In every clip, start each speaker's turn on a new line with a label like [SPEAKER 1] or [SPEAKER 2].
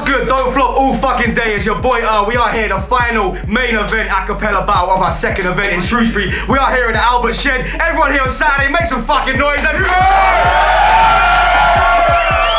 [SPEAKER 1] good? Don't flop all fucking day. It's your boy we are here, the final main event a cappella battle of our second event in Shrewsbury. We are here in the Albert Shed. Everyone here on Saturday, make some fucking noise. Let's go!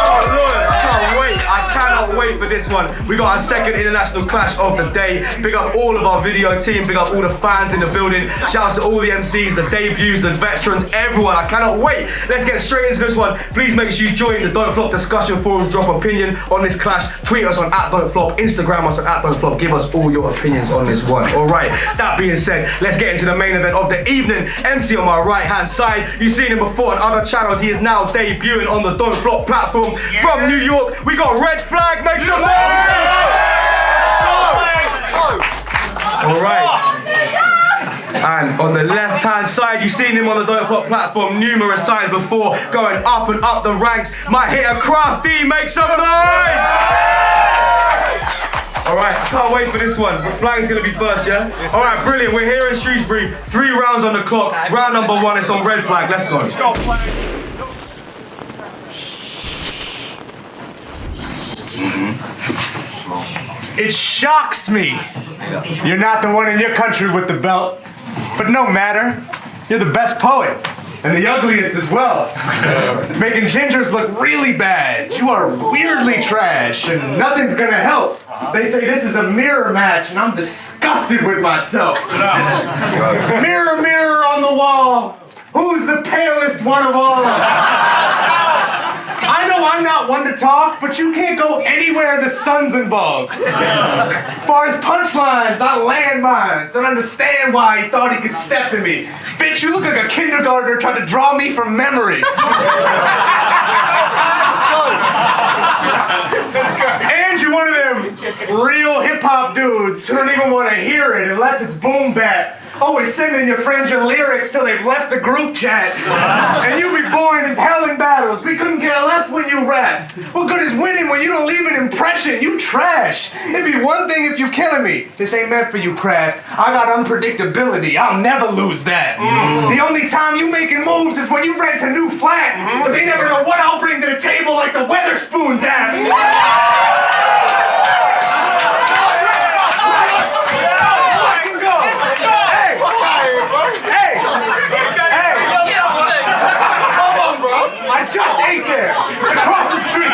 [SPEAKER 1] Oh Lord, I cannot wait for this one. We got our second international clash of the day. Big up all of our video team, big up all the fans in the building. Shouts to all the MCs, the debuts, the veterans, everyone. I cannot wait. Let's get straight into this one. Please make sure you join the Don't Flop discussion forum. Drop opinion on this clash. Tweet us on @Don'tFlop, Instagram us on @Don'tFlop. Give us all your opinions on this one. Alright, that being said, let's get into the main event of the evening. MC on my right hand side. You've seen him before on other channels. He is now debuting on the Don't Flop platform from New York. We got Red Flag, make some noise! Alright. And on the left hand side, you've seen him on the Don't Flop platform numerous times before, going up and up the ranks. My hitter Crafty, make some noise! Alright, I can't wait for this one. Flag's gonna be first, yeah? Yes, alright, brilliant. We're here in Shrewsbury. 3 rounds on the clock. Round number 1, it's on Red Flag. Let's go. Let's go, Flag.
[SPEAKER 2] It shocks me you're not the one in your country with the belt, but no matter, you're the best poet and the ugliest as well. Making gingers look really bad. You are weirdly trash and nothing's gonna help. They say this is a mirror match and I'm disgusted with myself. Mirror, mirror on the wall, who's the palest one of all? I know I'm not one to talk, but you can't go anywhere the sun's involved. As far as punchlines, I land mines. Don't understand why he thought he could step to me. Bitch, you look like a kindergartner trying to draw me from memory. Let's go. And you're one of them real hip-hop dudes who don't even want to hear it unless it's boom bap. Always sending your friends your lyrics till they've left the group chat. And you be boring as hell in battles. We couldn't care less when you rap. What good is winning when you don't leave an impression? You trash. It'd be one thing if you killing me. This ain't meant for you, Craft. I got unpredictability. I'll never lose that. The only time you making moves is when you rent a new flat. But they never know what I'll bring to the table like the Weatherspoons app. I just ate there. It's across the street.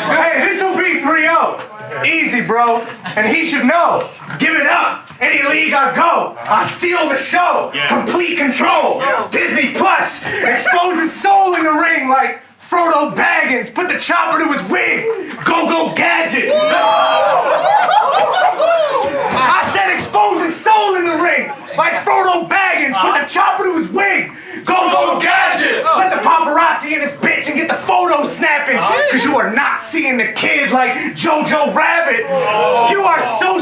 [SPEAKER 2] Hey, this'll be 3-0. Easy, bro. And he should know. Give it up. Any league I go, I steal the show. Complete control. Disney Plus exposes soul in the ring like Frodo Baggins. Put the chopper to his wing. Go Gadget. I said expose his soul in the ring. Like Frodo Baggins, put the chopper to his wing. Go Gadget. Let the paparazzi in this bitch and get the photo snapping. Cause you are not seeing the kid like Jojo Rabbit. You are so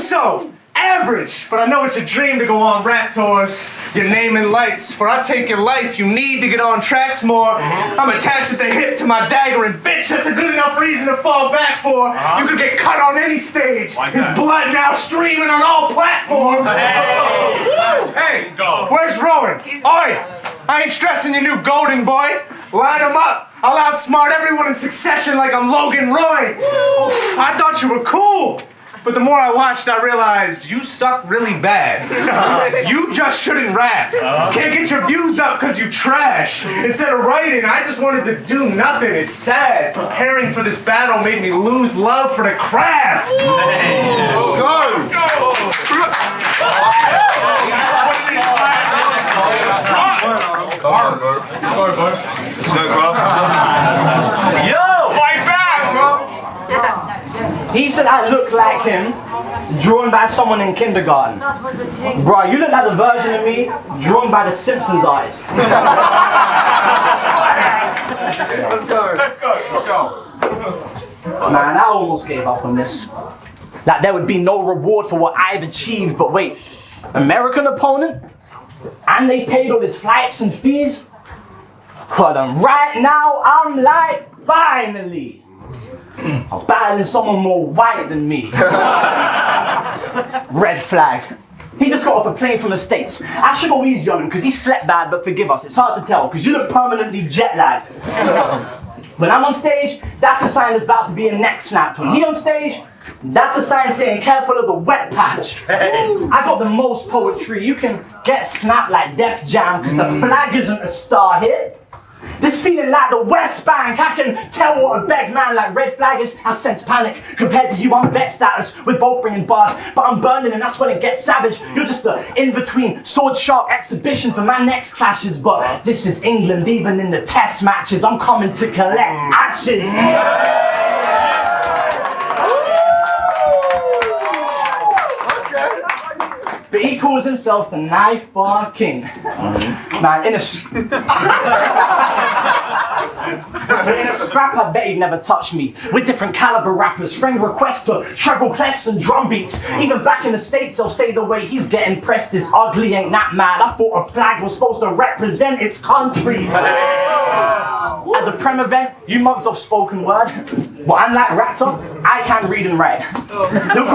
[SPEAKER 2] average, but I know it's your dream to go on rap tours. Your name in lights. For I take your life, you need to get on tracks more. I'm attached at the hip to my dagger, and bitch, that's a good enough reason to fall back for. You could get cut on any stage. His blood now streaming on all platforms. Hey, where's Rowan? Oi, I ain't stressing your new golden boy. Line him up. I'll outsmart everyone in succession like I'm Logan Roy. I thought you were cool. But the more I watched, I realized you suck really bad. You just shouldn't rap. Can't get your views up because you trash. Instead of writing, I just wanted to do nothing. It's sad. Preparing for this battle made me lose love for the craft. Let's go.
[SPEAKER 1] Yo, fight back, bro.
[SPEAKER 3] He said I look like him, drawn by someone in kindergarten. Bro, you look like the version of me, drawn by the Simpsons artist.
[SPEAKER 4] Let's go.
[SPEAKER 3] Man, I almost gave up on this. Like there would be no reward for what I've achieved, but wait, American opponent? And they've paid all his flights and fees? But right now, I'm like, finally. I'm battling someone more white than me. Red Flag. He just got off a plane from the States. I should go easy on him because he slept bad, but forgive us, it's hard to tell because you look permanently jet lagged. When I'm on stage, that's a sign there's about to be a neck snapped. When he on stage, that's a sign saying careful of the wet patch. I got the most poetry. You can get snapped like Def Jam because the flag isn't a star hit. This feeling like the West Bank, I can tell what a beg man like Red Flag is. I sense panic. Compared to you, I'm vet status. We're both bringing bars, but I'm burning and that's when it gets savage. You're just a in-between sword sharp exhibition for my next clashes. But this is England, even in the test matches. I'm coming to collect ashes. But he calls himself the Knife Bar King. Man, in a scrap, I bet he'd never touch me. With different caliber rappers, friend requests for treble clefs and drum beats. Even back in the States, they'll say the way he's getting pressed is ugly, ain't that mad? I thought a flag was supposed to represent its country. At the Prem event, you mugged off spoken word. But unlike Raptor, I can read and write. He'll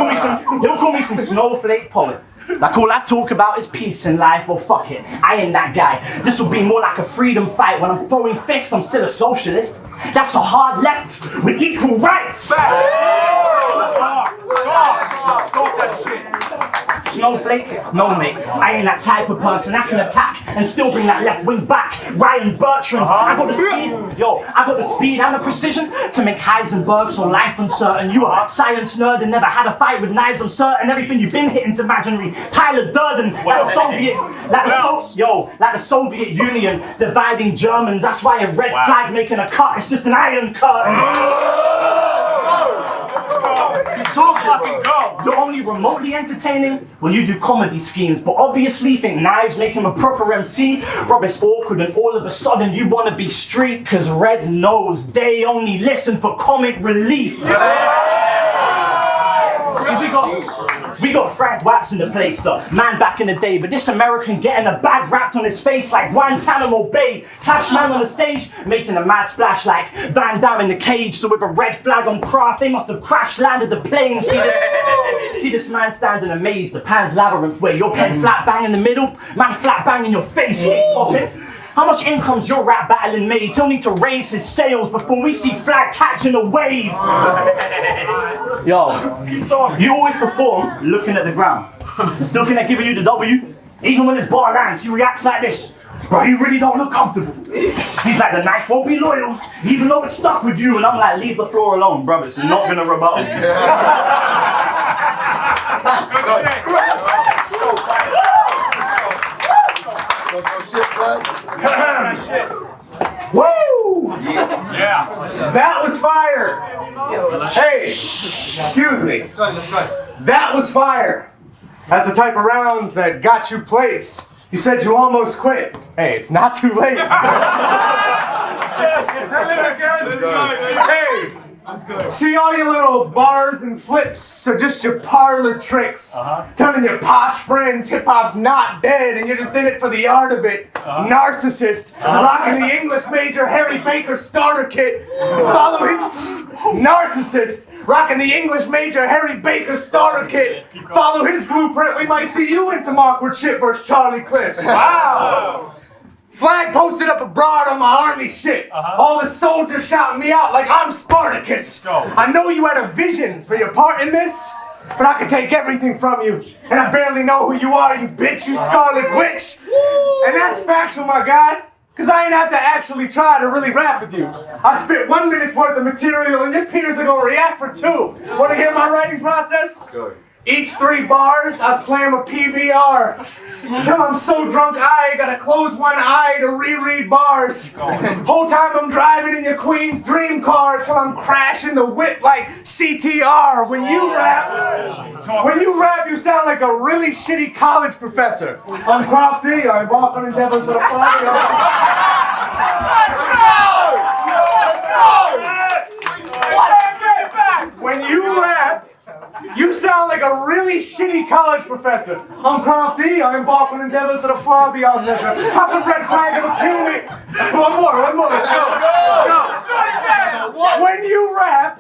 [SPEAKER 3] call me some snowflake poet. Like all I talk about is peace in life, well fuck it, I ain't that guy. This will be more like a freedom fight. When I'm throwing fists, I'm still a socialist. That's a hard left with equal rights. Snowflake? No mate, I ain't that type of person. I can attack and still bring that left wing back. Ryan Bertrand, I got the speed, I got the speed and the precision to make Heisenberg so life uncertain. You a science nerd and never had a fight with knives, I'm certain. Everything you've been hitting's imaginary. Tyler Durden, like the Soviet Union dividing Germans. That's why a red flag making a cut, it's just an iron curtain. You're only remotely entertaining when you do comedy schemes, but obviously think knives make him a proper MC. Rob, it's awkward and all of a sudden you want to be street, cause Red knows they only listen for comic relief. We got Frank Waps in the place, though. Man back in the day, but this American getting a bag wrapped on his face like Guantanamo Bay. Clash man on the stage, making a mad splash like Van Damme in the cage. So with a red flag on craft, they must have crash landed the plane. See this man standing amazed, the Pan's Labyrinth way. Your pen flat bang in the middle, man flat bang in your face. How much income's your rap battling made? He'll need to raise his sails before we see flag catching a wave. Yo, you always perform looking at the ground. Still think they're giving you the W? Even when it's bar lands, he reacts like this. Bro, you really don't look comfortable. He's like, the knife won't be loyal, even though it's stuck with you. And I'm like, leave the floor alone, brother. It's not gonna rebuttal.
[SPEAKER 2] Woo! Yeah. That was fire. Hey, excuse me.
[SPEAKER 1] Let's go.
[SPEAKER 2] That was fire. That's the type of rounds that got you plates. You said you almost quit. Hey, it's not too late. Tell him again. Hey. See all your little bars and flips are just your parlor tricks. Telling your posh friends hip-hop's not dead and you're just in it for the art of it. Narcissist. Rocking the English major Harry Baker starter kit. Follow his... Narcissist. Rocking the English major Harry Baker starter kit. Follow his blueprint. We might see you in some awkward shit versus Charlie Clips. Wow. Flag posted up abroad on my army shit. All the soldiers shouting me out like I'm Spartacus. I know you had a vision for your part in this, but I can take everything from you. And I barely know who you are, you bitch, you scarlet witch. And that's factual, my guy. Cause I ain't have to actually try to really rap with you. I spit 1 minute's worth of material and your peers are gonna react for 2. Wanna hear my writing process? Each 3 bars, I slam a PBR. Till I'm so drunk I gotta close one eye to reread bars. Whole time I'm driving in your queen's dream car, so I'm crashing the whip like CTR. When you rap, you sound like a really shitty college professor. I'm Crafty, I embark on endeavors of the fire. When you rap, you sound like a really shitty college professor. I'm Crafty, I embark on endeavors that are far beyond measure. Pop a red flag of a kill me. One more, let's go. When you rap,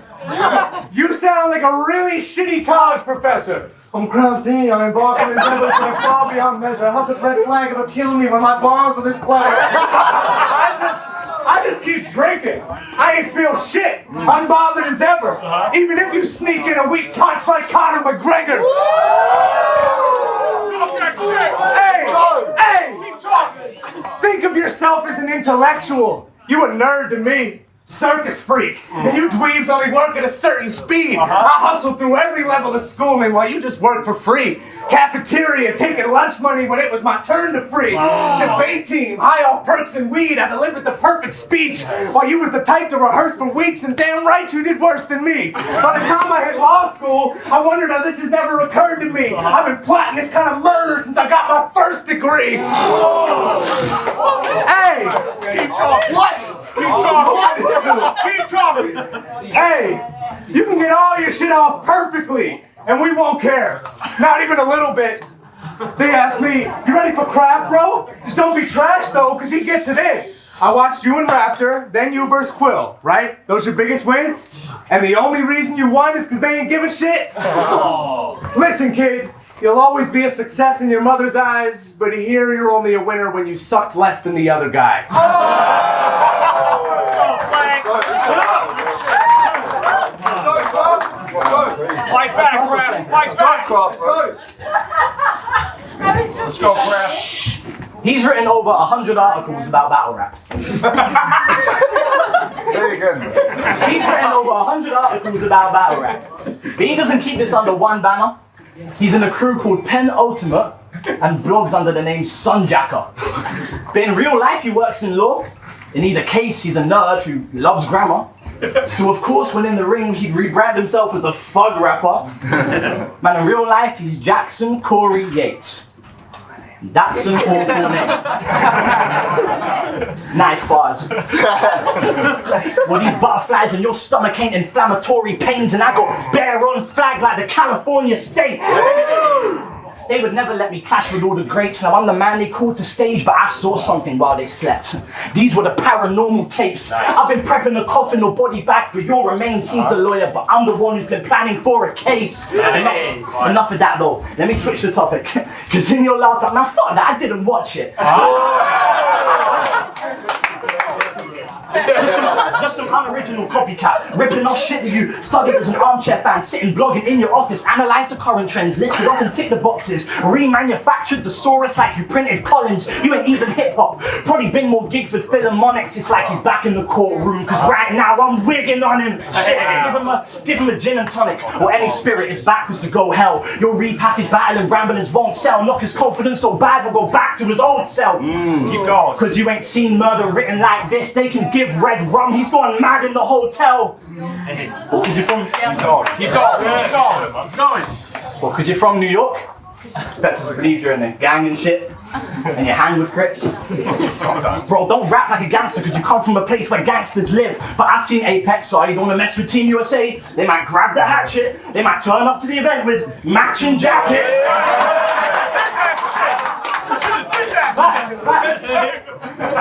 [SPEAKER 2] You sound like a really shitty college professor. I'm Crafty, I'm embarking on endeavors that are far beyond measure. How could red flag ever kill me when my bombs are this quiet? I just keep drinking. I ain't feel shit. Unbothered as ever. Even if you sneak in a weak punch like Conor McGregor. Hey! Keep talking. Think of yourself as an intellectual. You a nerd to me. Circus freak. And you dweebs only work at a certain speed. I hustle through every level of schooling while you just work for free. Cafeteria, taking lunch money when it was my turn to free. Debate team, high off perks and weed. I delivered the perfect speech while you was the type to rehearse for weeks, and damn right you did worse than me. By the time I hit law school, I wondered how this had never occurred to me. I've been plotting this kind of murder since I got my first degree. Hey!
[SPEAKER 4] Keep talking. What? Keep talking. Keep talking.
[SPEAKER 2] Hey, you can get all your shit off perfectly, and we won't care. Not even a little bit. They asked me, you ready for craft, bro? Just don't be trash, though, because he gets it in. I watched you and Raptor, then you versus Quill, right? Those your biggest wins? And the only reason you won is because they ain't give a shit? Listen, kid, you'll always be a success in your mother's eyes, but here you're only a winner when you sucked less than the other guy.
[SPEAKER 4] Fight back, Crafty. Fight back. Let's go, Crafty.
[SPEAKER 3] He's written over 100 articles about battle rap.
[SPEAKER 4] Say it again.
[SPEAKER 3] He's written over 100 articles about battle rap. But he doesn't keep this under one banner. He's in a crew called Pen Ultimate and blogs under the name Sunjacker. But in real life, he works in law. In either case, he's a nerd who loves grammar. So of course, when in the ring, he'd rebrand himself as a thug rapper. Man, in real life, he's Jackson Corey Yates. That's an awful name. Knife bars. Well, these butterflies in your stomach ain't inflammatory pains, and I got bare on flag like the California state. They would never let me clash with all the greats. Now I'm the man they called to stage, but I saw something while they slept. These were the paranormal tapes. I've been prepping a coffin or body bag for your remains. He's the lawyer, but I'm the one who's been planning for a case. Enough of that though. Let me switch the topic. Because in your last part, man, fuck that, I didn't watch it. Just some unoriginal copycat, ripping off shit that you studied as an armchair fan, sitting blogging in your office, analyze the current trends, listed off and tick the boxes, remanufactured thesaurus like you printed Collins. You ain't even hip hop. Probably been more gigs with Philharmonics. It's like he's back in the courtroom, because right now I'm wigging on him. Shit, give him a gin and tonic, or any spirit is backwards to go hell. Your repackaged battle and ramblings won't sell. Knock his confidence so bad he'll go back to his old self.
[SPEAKER 4] Keep going.
[SPEAKER 3] Because you ain't seen murder written like this. They can give red rum. He's going mad in the hotel. Because you're from...
[SPEAKER 4] Keep going. Keep going. Keep going. I'm going.
[SPEAKER 3] Well, because you're from New York. Expect us to believe you're in a gang and shit. And you hang with Crips. Bro, don't rap like a gangster because you come from a place where gangsters live. But I've seen Apex, so I don't want to mess with Team USA. They might grab the hatchet. They might turn up to the event with matching jackets.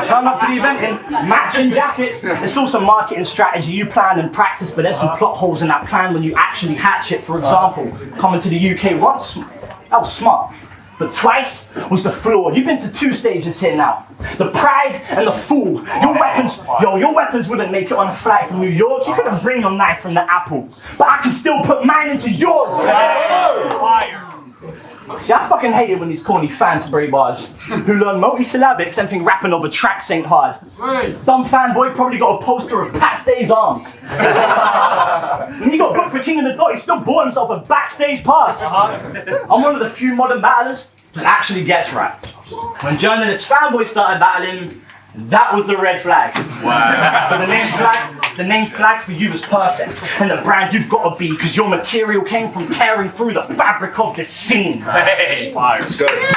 [SPEAKER 3] Turn up to the event in matching jackets. It's also marketing strategy you plan and practice, but there's some plot holes in that plan when you actually hatch it. For example, coming to the UK once, that was smart. But twice was the flaw. You've been to 2 stages here now. The pride and the fool. Your weapons wouldn't make it on a flight from New York. You couldn't bring your knife from the Apple. But I can still put mine into yours.
[SPEAKER 4] Fire.
[SPEAKER 3] See, I fucking hate it when these corny fans spray bars who learn multisyllabics and think rapping over tracks ain't hard. Dumb fanboy probably got a poster of Pat Stay's arms. When he got booked for King of the Dot, he still bought himself a backstage pass. I'm one of the few modern battlers that actually gets rap. When journalist fanboy started battling, that was the red flag. Wow. So the name flag for you is perfect, and the brand you've got to be, because your material came from tearing through the fabric of this scene.
[SPEAKER 4] Hey, fire. Let's go. Alright,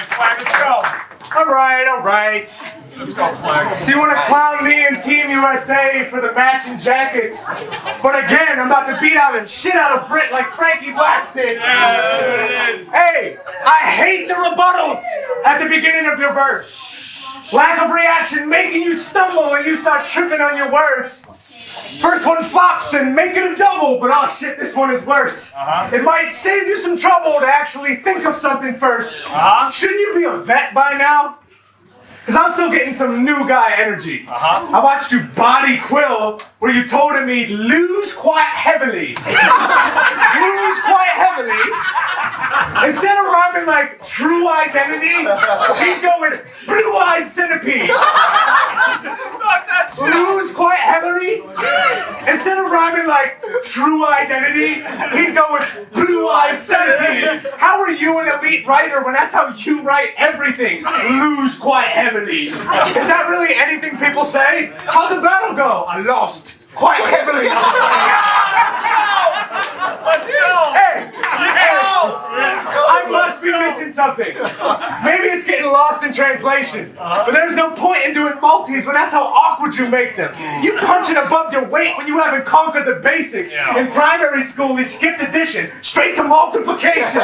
[SPEAKER 4] Flag, let's go.
[SPEAKER 2] Alright.
[SPEAKER 4] Let's go, Flag.
[SPEAKER 2] So you want to clown me and Team USA for the matching jackets, but again, I'm about to beat out and shit out of Brit like Frankie Wax did.
[SPEAKER 4] Yeah, there it is.
[SPEAKER 2] Hey, I hate the rebuttals at the beginning of your verse. Lack of reaction making you stumble and you start tripping on your words. First one flops, then make it a double, but oh shit, this one is worse. It might save you some trouble to actually think of something first. Shouldn't you be a vet by now? Because I'm still getting some new guy energy. I watched you body Quill where you told him he'd lose quite heavily. Lose quite heavily. Instead of rhyming like true identity, he'd go with blue-eyed centipede.
[SPEAKER 4] Talk that shit.
[SPEAKER 2] Lose quite heavily. Instead of rhyming like true identity, he'd go with blue-eyed centipede. How are you an elite writer when that's how you write everything? Lose quite heavily. Is that really anything people say? How'd the battle go? I lost quite heavily. Hey, I must be missing something. Maybe it's getting lost in translation. But there's no point in doing multis when that's how awkward you make them. You punching above your weight when you haven't conquered the basics. In primary school, he skipped addition, straight to multiplication.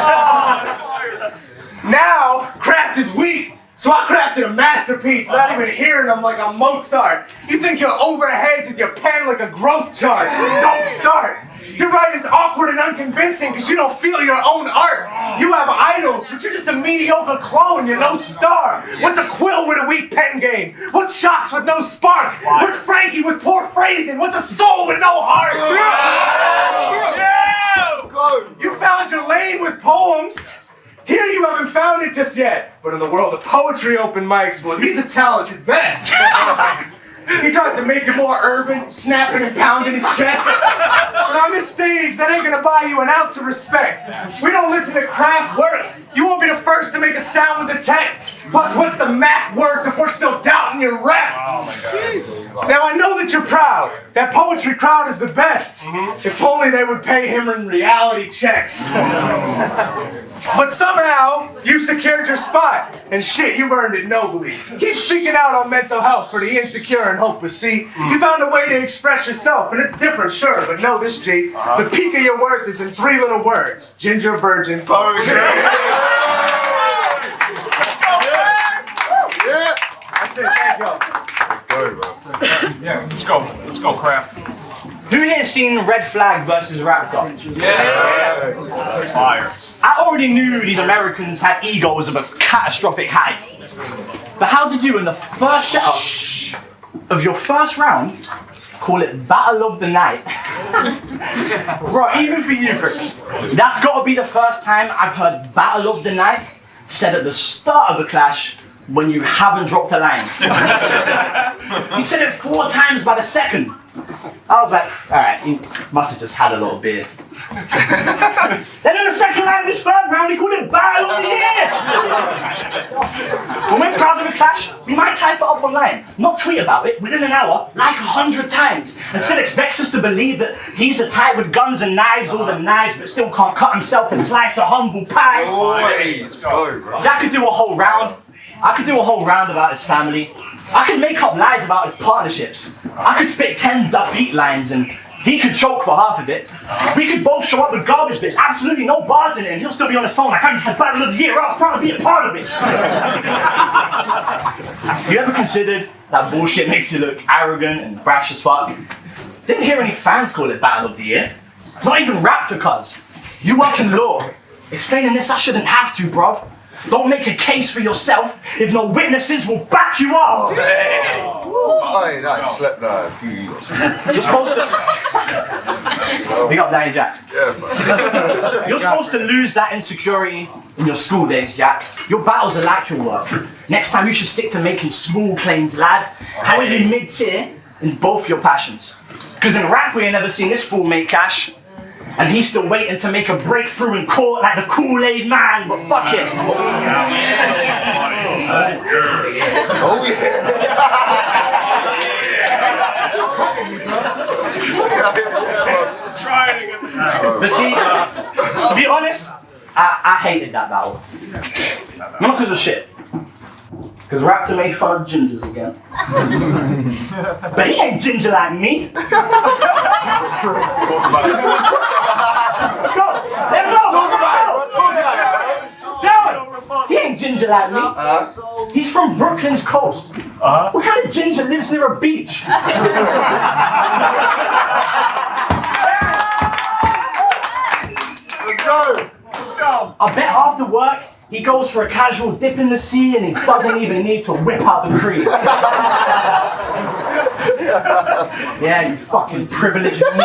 [SPEAKER 2] Now, craft is weak. So I crafted a masterpiece without even hearing them like a Mozart. You think you're over heads with your pen like a growth chart. Don't start. Your writing's awkward and unconvincing because you don't feel your own art. You have idols, but you're just a mediocre clone. You're no star. What's a Quill with a weak pen game? What's Shocks with no spark? What's Frankie with poor phrasing? What's a soul with no heart? You found your lane with poems. Here you haven't found it just yet, but in the world of poetry open mics, well, he's a talented vet. He tries to make it more urban, snapping and pounding his chest. But on this stage, that ain't gonna buy you an ounce of respect. We don't listen to craft work. You won't be the first to make a sound with the tech. Plus, what's the Mac worth if we're still doubting your rap? Now, I know that you're proud. That poetry crowd is the best. If only they would pay him in reality checks. But somehow, you secured your spot. And shit, you've earned it nobly. Keep speaking out on mental health for the insecure and hopeless, see? You found a way to express yourself, and it's different, sure, but know this, G. The peak of your worth is in 3 little words. Ginger, virgin, poetry. That's it, thank you.
[SPEAKER 4] Yeah, let's go. Let's go, Craft.
[SPEAKER 3] Who here seen Red Flag versus Raptor?
[SPEAKER 4] Yeah. Fire.
[SPEAKER 3] I already knew these Americans had egos of a catastrophic height. But how did you, in the first setup of your first round, call it Battle of the Night? Bro, even for you, Chris, that's got to be the first time I've heard Battle of the Night said at the start of a clash when you haven't dropped a line. He said it 4 times by the second. I was like, alright, he must have just had a lot of beer. Then in the second line of his third round, he called it Battle of the Year! When we're proud of a clash, we might type it up online, not tweet about it, within an hour, like 100 times, and still expects us to believe that he's the type with guns and knives, all the knives, but still can't cut himself and slice a humble pie.
[SPEAKER 4] Let's go, bro.
[SPEAKER 3] I could do a whole round. I could do a whole round about his family. I could make up lies about his partnerships. I could spit 10 defeat lines and he could choke for half of it. We could both show up with garbage bits, absolutely no bars in it, and he'll still be on his phone like, I just had Battle of the Year, I was proud to be a part of it. You ever considered that bullshit makes you look arrogant and brash as fuck? Didn't hear any fans call it Battle of the Year. Not even Raptor, cuz. You work in law. Explaining this I shouldn't have to, bruv. Don't make a case for yourself if no witnesses will back you up.
[SPEAKER 5] I slept there a few years.
[SPEAKER 3] You're supposed to... Big up Danny Jack.
[SPEAKER 5] Yeah, man.
[SPEAKER 3] You're supposed to lose that insecurity in your school days, Jack. Your battles are like your work. Next time you should stick to making small claims, lad. How are you mid-tier in both your passions? Because in rap we ain't never seen this fool make cash. And he's still waiting to make a breakthrough in court like the Kool-Aid man, but fuck it.
[SPEAKER 5] Oh, yeah.
[SPEAKER 3] But see, to be honest, I hated that battle. Not because of shit. Because Raptor made fun of gingers again. But he ain't ginger like me. Let's go. Let him know. Talk about it. Tell him. He ain't ginger like me. He's from Brooklyn's coast. What kind of ginger lives near a beach?
[SPEAKER 5] Let's go.
[SPEAKER 3] I bet after work, he goes for a casual dip in the sea and he doesn't even need to whip out the cream. Yeah, you fucking privileged me.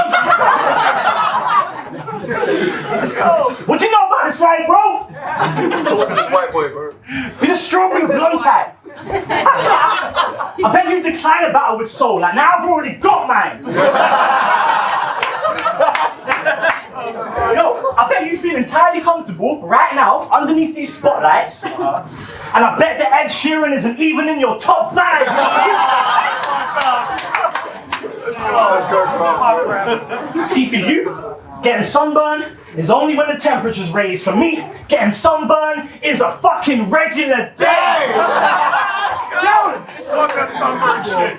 [SPEAKER 3] What you know about this life, bro?
[SPEAKER 5] So what's this white boy, bro?
[SPEAKER 3] He's a strawberry blonde type. I bet you decline a battle with Soul. Like, now I've already got mine. Yo, I bet you feel entirely comfortable right now underneath these spotlights. And I bet that Ed Sheeran isn't even in your top 5.
[SPEAKER 5] Let's go, bro.
[SPEAKER 3] See, for you, getting sunburn is only when the temperature's raised. For me, getting sunburn is a fucking regular day.
[SPEAKER 2] Talk that sunburn shit.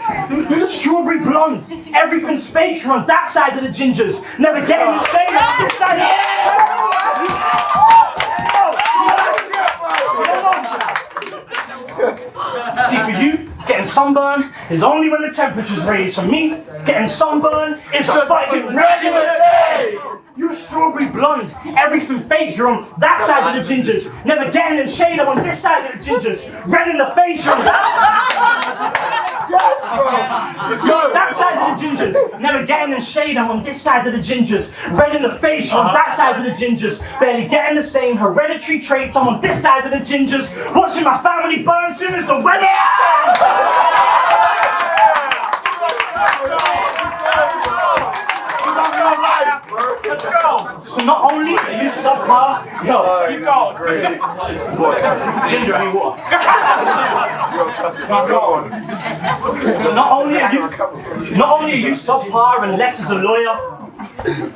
[SPEAKER 3] You're a strawberry blonde. Everything's fake. You're on that side of the gingers. Never getting insane on this side. See, for you, getting sunburn is only when the temperature's raised. For me, getting sunburn is a fucking regular day. You're a strawberry blonde. Everything fake. You're on that side of the gingers. Never getting in shade. I'm on this side of the gingers. Red in the face. You're on
[SPEAKER 5] Yes, bro. Let's go.
[SPEAKER 3] that side of the gingers. Never getting in shade. I'm on this side of the gingers. Red in the face. You're on that side of the gingers. Barely getting the same hereditary traits. I'm on this side of the gingers. Watching my family burn soon as the weather.
[SPEAKER 2] Let's go.
[SPEAKER 3] So not only are you subpar, yo,
[SPEAKER 2] Keep going.
[SPEAKER 5] Great.
[SPEAKER 3] ginger, I mean water.
[SPEAKER 5] Go on.
[SPEAKER 3] So not only are you subpar and less as a lawyer,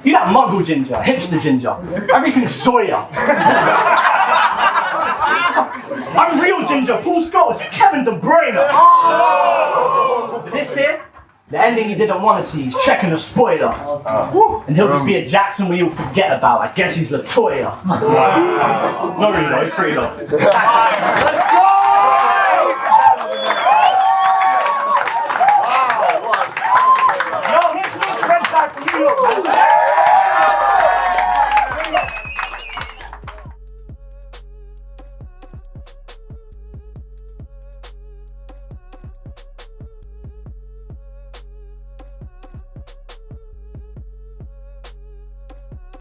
[SPEAKER 3] you that muggle ginger, hipster ginger, everything's Sawyer. I'm real ginger, Paul Scholes, Kevin De Bruyne. This here, the ending he didn't want to see, he's checking the spoiler. And he'll just be a Jackson we all forget about. I guess he's Latoya. Not really though, he's pretty low.